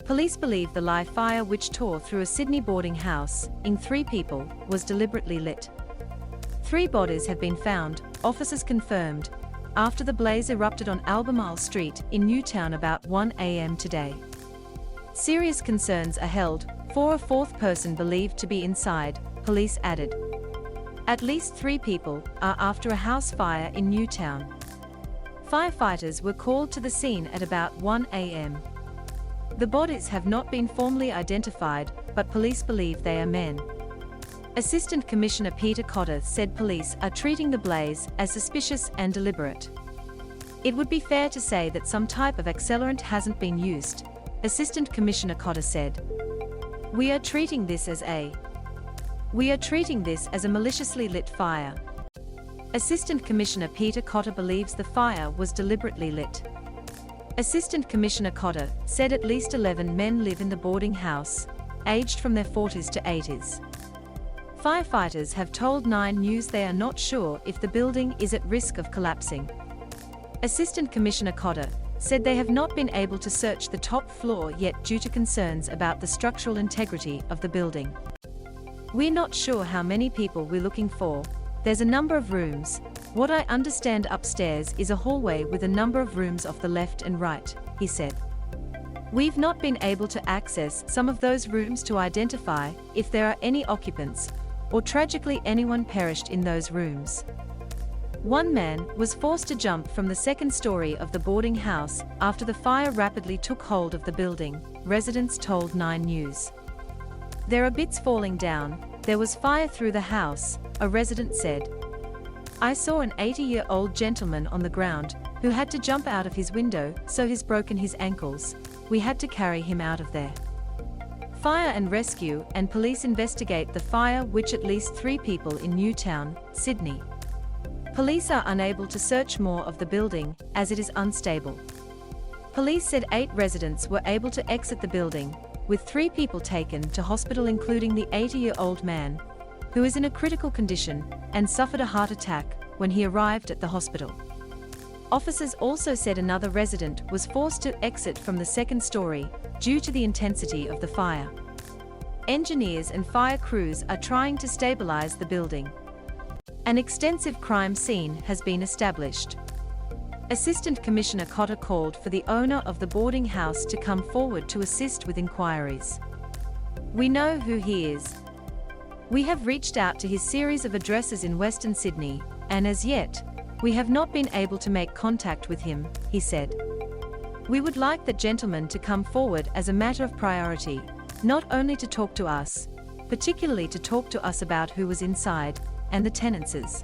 Police believe the live fire, which tore through a Sydney boarding house, in 3 people, was deliberately lit. 3 bodies have been found, officers confirmed, after the blaze erupted on Albermarle Street in Newtown about 1 a.m. today. Serious concerns are held for a 4th person believed to be inside, police added. At least 3 people are after a house fire in Newtown. Firefighters were called to the scene at about 1 a.m. The bodies have not been formally identified, but police believe they are men. Assistant Commissioner Peter Cotter said police are treating the blaze as suspicious and deliberate. It would be fair to say that some type of accelerant hasn't been used, Assistant Commissioner Cotter said. We are treating this as a maliciously lit fire. Assistant Commissioner Peter Cotter believes the fire was deliberately lit. Assistant Commissioner Cotter said at least 11 men live in the boarding house, aged from their 40s to 80s. Firefighters have told 9 News they are not sure if the building is at risk of collapsing. Assistant Commissioner Cotter said they have not been able to search the top floor yet due to concerns about the structural integrity of the building. We're not sure how many people we're looking for. There's a number of rooms. What I understand upstairs is a hallway with a number of rooms off the left and right, he said. We've not been able to access some of those rooms to identify if there are any occupants, or tragically anyone perished in those rooms. 1 man was forced to jump from the 2nd story of the boarding house after the fire rapidly took hold of the building, residents told 9 News. There are bits falling down. There was fire through the house, a resident said. I saw an 80-year-old gentleman on the ground who had to jump out of his window, so he's broken his ankles. We had to carry him out of there. Fire and rescue and police investigate the fire, which at least 3 people in Newtown, Sydney. Police are unable to search more of the building as it is unstable. Police said 8 residents were able to exit the building, with 3 people taken to hospital, including the 80-year-old man, who is in a critical condition and suffered a heart attack when he arrived at the hospital. Officers also said another resident was forced to exit from the 2nd story due to the intensity of the fire. Engineers and fire crews are trying to stabilize the building. An extensive crime scene has been established. Assistant Commissioner Cotter called for the owner of the boarding house to come forward to assist with inquiries. We know who he is. We have reached out to his series of addresses in Western Sydney, and as yet, we have not been able to make contact with him, he said. We would like the gentleman to come forward as a matter of priority, not only to talk to us, particularly to talk to us about who was inside, and the tenancies.